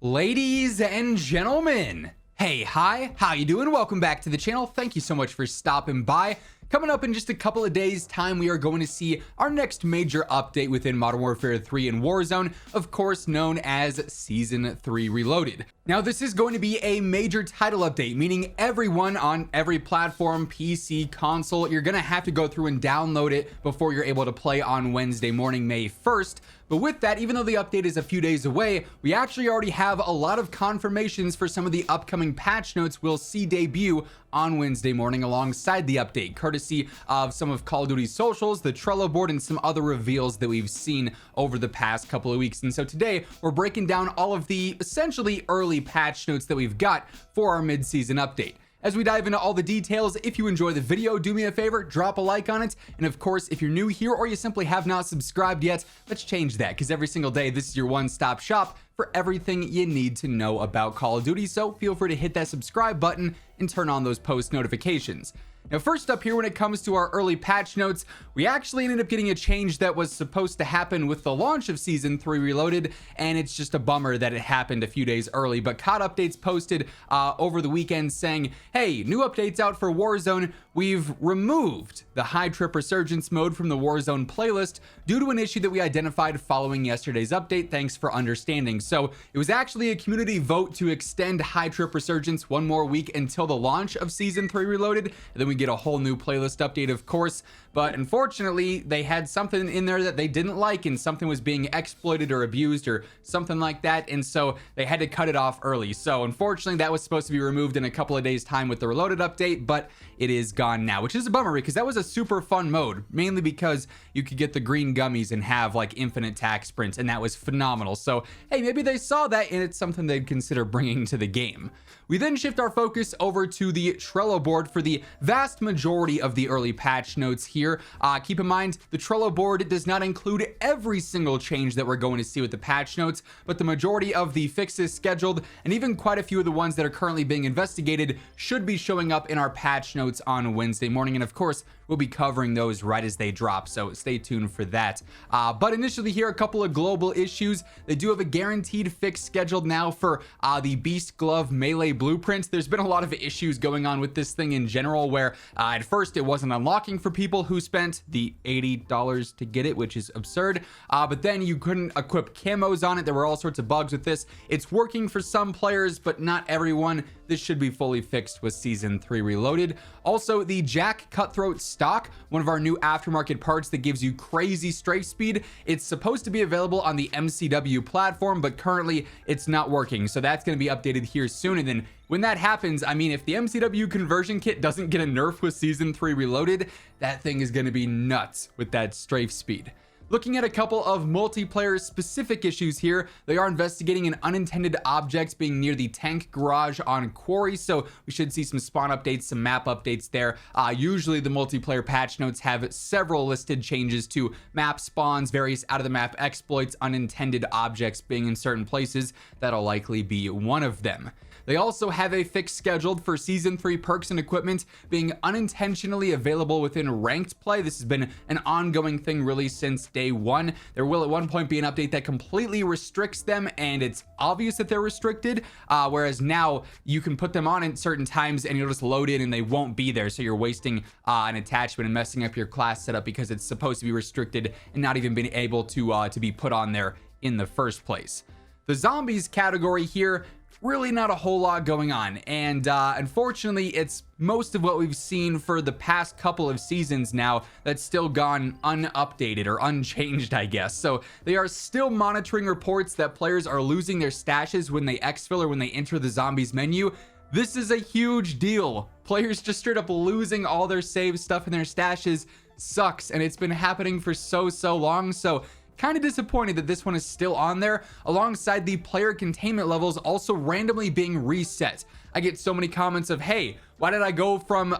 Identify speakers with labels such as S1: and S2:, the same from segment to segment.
S1: Ladies and gentlemen, hey, hi, how you doing? Welcome back to the channel. Thank you so much for stopping by. Coming up in just a couple of days time, we are going to see our next major update within Modern Warfare 3 and Warzone, of course known as Season 3 Reloaded. Now this is going to be a major title update, meaning everyone on every platform, PC, console, you're gonna have to go through and download it before you're able to play on Wednesday morning, May 1st. But with that, even though the update is a few days away, we actually already have a lot of confirmations for some of the upcoming patch notes we'll see debut on Wednesday morning alongside the update, courtesy of some of Call of Duty's socials, the Trello board, and some other reveals that we've seen over the past couple of weeks. And so today, we're breaking down all of the essentially early patch notes that we've got for our mid-season update. As we dive into all the details, if you enjoy the video, do me a favor, drop a like on it. And of course, if you're new here or you simply have not subscribed yet, let's change that, because every single day, this is your one-stop shop for everything you need to know about Call of Duty. So feel free to hit that subscribe button and turn on those post notifications. Now, first up here, when it comes to our early patch notes, we actually ended up getting a change that was supposed to happen with the launch of Season 3 Reloaded, and it's just a bummer that it happened a few days early. But COD Updates posted over the weekend saying, hey, new updates out for Warzone. We've removed the high trip resurgence mode from the Warzone playlist due to an issue that we identified following yesterday's update. Thanks for understanding. So it was actually a community vote to extend high trip resurgence one more week until the launch of Season 3 Reloaded, and then we get a whole new playlist update, of course. But unfortunately, they had something in there that they didn't like, and something was being exploited or abused or something like that, and so they had to cut it off early. So unfortunately, that was supposed to be removed in a couple of days time with the Reloaded update, but it is gone now, which is a bummer because that was a super fun mode, mainly because you could get the green gummies and have like infinite tac sprints, and that was phenomenal. So hey, maybe they saw that and it's something they'd consider bringing to the game. We then shift our focus over to the Trello board for the vast majority of the early patch notes here. Keep in mind, the Trello board does not include every single change that we're going to see with the patch notes, but the majority of the fixes scheduled, and even quite a few of the ones that are currently being investigated, should be showing up in our patch notes on Wednesday morning. And of course, we'll be covering those right as they drop, so stay tuned for that. But initially here, a couple of global issues. They do have a guaranteed fix scheduled now for the Beast Glove Melee Blueprint. There's been a lot of issues going on with this thing in general, where at first it wasn't unlocking for people who spent the $80 to get it, which is absurd. But then you couldn't equip camos on it. There were all sorts of bugs with this. It's working for some players, but not everyone. This should be fully fixed with Season 3 Reloaded. Also, the Jack Cutthroat stock, one of our new aftermarket parts that gives you crazy strafe speed. It's supposed to be available on the MCW platform, but currently it's not working. So that's going to be updated here soon. And then when that happens, I mean, if the MCW conversion kit doesn't get a nerf with Season 3 Reloaded, that thing is going to be nuts with that strafe speed. Looking at a couple of multiplayer specific issues here, they are investigating an unintended object being near the tank garage on Quarry, so we should see some spawn updates, some map updates there. Usually the multiplayer patch notes have several listed changes to map spawns, various out of the map exploits, unintended objects being in certain places. That'll likely be one of them. They also have a fix scheduled for Season 3 perks and equipment being unintentionally available within ranked play. This has been an ongoing thing really since day one. There will at one point be an update that completely restricts them, and it's obvious that they're restricted, whereas now you can put them on at certain times and you'll just load in and they won't be there, so you're wasting an attachment and messing up your class setup because it's supposed to be restricted and not even being able to be put on there in the first place. The zombies category here, really not a whole lot going on, and unfortunately it's most of what we've seen for the past couple of seasons now that's still gone unupdated or unchanged, I guess. So they are still monitoring reports that players are losing their stashes when they exfil or when they enter the zombies menu. This is a huge deal. Players just straight up losing all their save stuff in their stashes sucks, and it's been happening for so long. So kind of disappointed that this one is still on there, alongside the player containment levels also randomly being reset. I get so many comments of, hey, why did I go from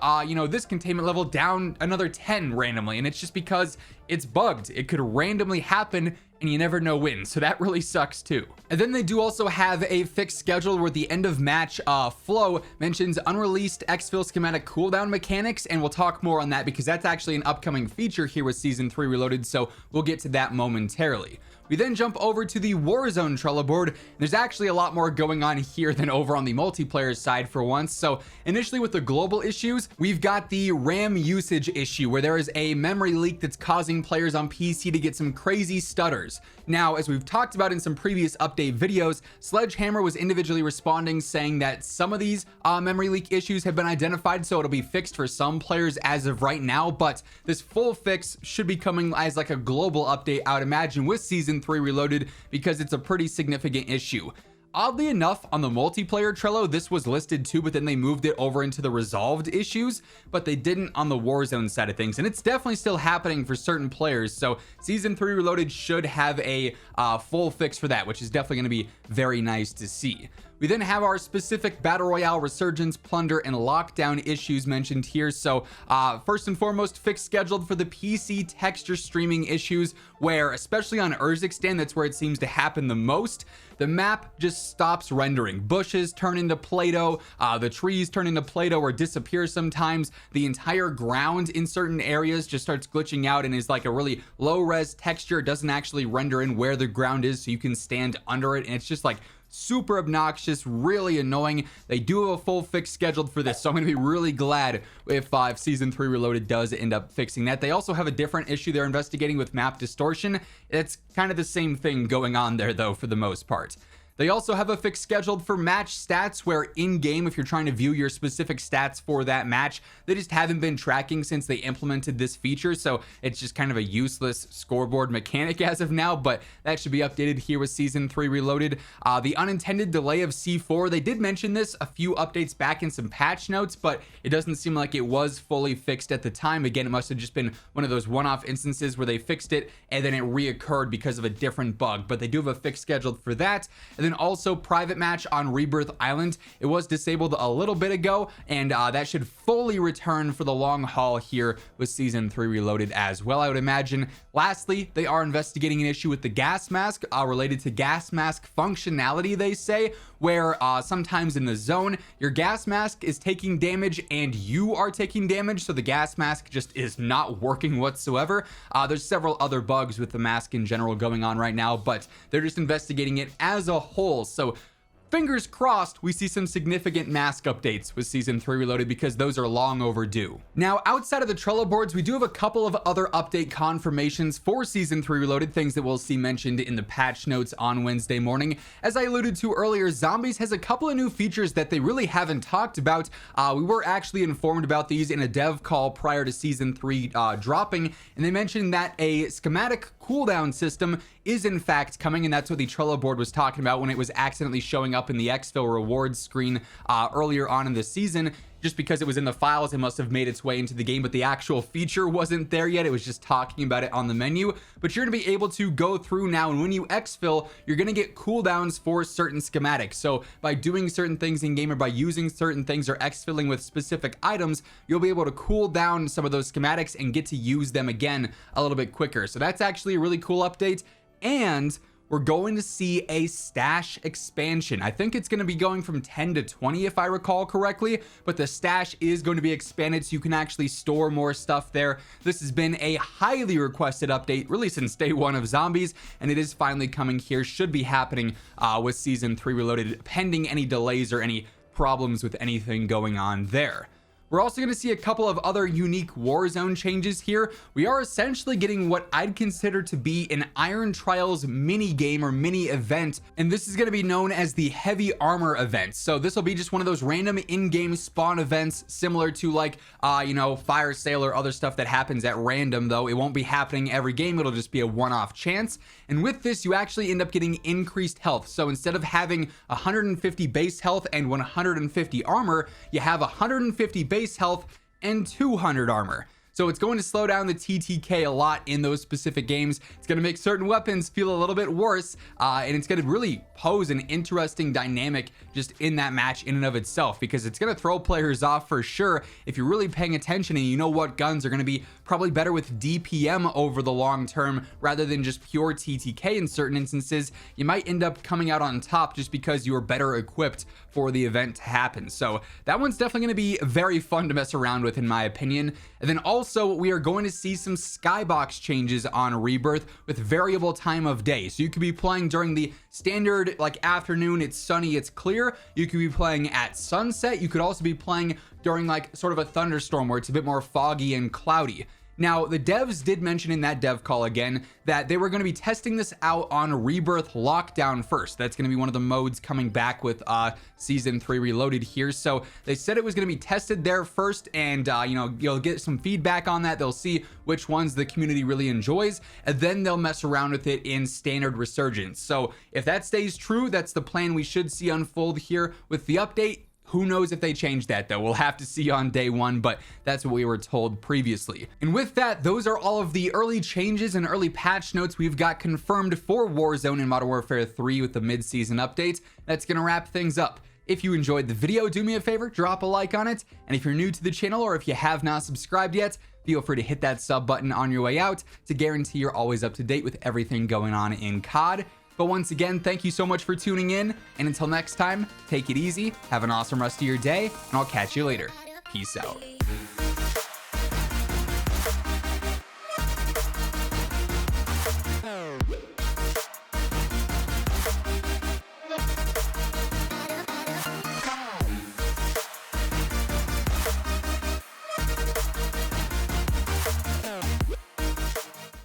S1: this containment level down another 10 randomly? And it's just because it's bugged. It could randomly happen and you never know when, so that really sucks too. And then they do also have a fixed schedule where the end of match flow mentions unreleased exfil schematic cooldown mechanics, and we'll talk more on that because that's actually an upcoming feature here with Season 3 Reloaded, so we'll get to that momentarily. We then jump over to the Warzone Trello board. There's actually a lot more going on here than over on the multiplayer side for once. So initially with the global issues, we've got the RAM usage issue where there is a memory leak that's causing players on PC to get some crazy stutters. Now, as we've talked about in some previous update videos, Sledgehammer was individually responding saying that some of these memory leak issues have been identified, so it'll be fixed for some players as of right now, but this full fix should be coming as like a global update, I would imagine, with Season 3 Reloaded, because it's a pretty significant issue. Oddly enough, on the multiplayer Trello, this was listed too, but then they moved it over into the resolved issues, but they didn't on the Warzone side of things. And it's definitely still happening for certain players. So Season 3 Reloaded should have a full fix for that, which is definitely going to be very nice to see. We then have our specific Battle Royale Resurgence, Plunder, and Lockdown issues mentioned here. So first and foremost, fix scheduled for the PC texture streaming issues, where especially on Urzikstan, that's where it seems to happen the most. The map just stops rendering. Bushes turn into Play-Doh, the trees turn into Play-Doh or disappear sometimes. The entire ground in certain areas just starts glitching out and is like a really low-res texture. It doesn't actually render in where the ground is, so you can stand under it, and it's just like super obnoxious, really annoying. They do have a full fix scheduled for this, so I'm going to be really glad if Season 3 Reloaded does end up fixing that. They also have a different issue they're investigating with map distortion. It's kind of the same thing going on there, though, for the most part. They also have a fix scheduled for match stats, where in-game, if you're trying to view your specific stats for that match, they just haven't been tracking since they implemented this feature, so it's just kind of a useless scoreboard mechanic as of now, but that should be updated here with Season 3 Reloaded. The unintended delay of C4, they did mention this a few updates back in some patch notes, but it doesn't seem like it was fully fixed at the time. Again, it must have just been one of those one-off instances where they fixed it and then it reoccurred because of a different bug, but they do have a fix scheduled for that. And then also private match on Rebirth Island, it was disabled a little bit ago, and that should fully return for the long haul here with Season 3 Reloaded as well, I would imagine. Lastly, they are investigating an issue with the gas mask related to gas mask functionality, they say, where sometimes in the zone your gas mask is taking damage and you are taking damage, so the gas mask just is not working whatsoever. There's several other bugs with the mask in general going on right now, but they're just investigating it as a whole. So fingers crossed we see some significant mask updates with Season 3 Reloaded, because those are long overdue. Now, outside of the Trello boards, we do have a couple of other update confirmations for Season 3 Reloaded, things that we'll see mentioned in the patch notes on Wednesday morning. As I alluded to earlier, Zombies has a couple of new features that they really haven't talked about. We were actually informed about these in a dev call prior to Season 3 dropping, and they mentioned that a schematic cooldown system is in fact coming, and that's what the Trello board was talking about when it was accidentally showing up in the exfil rewards screen earlier on in the season. Just because it was in the files, it must have made its way into the game, but the actual feature wasn't there yet. It was just talking about it on the menu. But you're going to be able to go through now, and when you exfil, you're going to get cooldowns for certain schematics. So by doing certain things in game, or by using certain things, or exfilling with specific items, you'll be able to cool down some of those schematics and get to use them again a little bit quicker. So that's actually a really cool update. And we're going to see a stash expansion. I think it's going to be going from 10 to 20 if I recall correctly, but the stash is going to be expanded so you can actually store more stuff there. This has been a highly requested update really since day one of Zombies, and it is finally coming here. Should be happening with Season 3 Reloaded, pending any delays or any problems with anything going on there. We're also going to see a couple of other unique Warzone changes here. We are essentially getting what I'd consider to be an Iron Trials mini game or mini event, and this is going to be known as the Heavy Armor event. So this will be just one of those random in-game spawn events, similar to like Fire Sale or other stuff that happens at random, though it won't be happening every game. It'll just be a one-off chance. And with this, you actually end up getting increased health. So instead of having 150 base health and 150 armor, you have 150 base health and 200 armor. So it's going to slow down the TTK a lot in those specific games. It's going to make certain weapons feel a little bit worse, and it's going to really pose an interesting dynamic just in that match in and of itself, because it's going to throw players off for sure if you're really paying attention and you know what guns are going to be probably better with DPM over the long term rather than just pure TTK. In certain instances, you might end up coming out on top just because you are better equipped for the event to happen. So that one's definitely going to be very fun to mess around with, in my opinion. And then also also, we are going to see some skybox changes on Rebirth with variable time of day. So you could be playing during the standard like afternoon, it's sunny, it's clear. You could be playing at sunset. You could also be playing during like sort of a thunderstorm where it's a bit more foggy and cloudy. Now, the devs did mention in that dev call again that they were going to be testing this out on Rebirth Lockdown first. That's going to be one of the modes coming back with Season 3 Reloaded here. So they said it was going to be tested there first, and you know, you'll get some feedback on that. They'll see which ones the community really enjoys, and then they'll mess around with it in Standard Resurgence. So if that stays true, that's the plan we should see unfold here with the update. Who knows if they change that though? We'll have to see on day one, but that's what we were told previously. And with that, those are all of the early changes and early patch notes we've got confirmed for Warzone and Modern Warfare 3 with the mid-season updates. That's gonna wrap things up. If you enjoyed the video, do me a favor, drop a like on it. And if you're new to the channel or if you have not subscribed yet, feel free to hit that sub button on your way out to guarantee you're always up to date with everything going on in COD. But once again, thank you so much for tuning in, and until next time, take it easy, have an awesome rest of your day, and I'll catch you later. Peace out.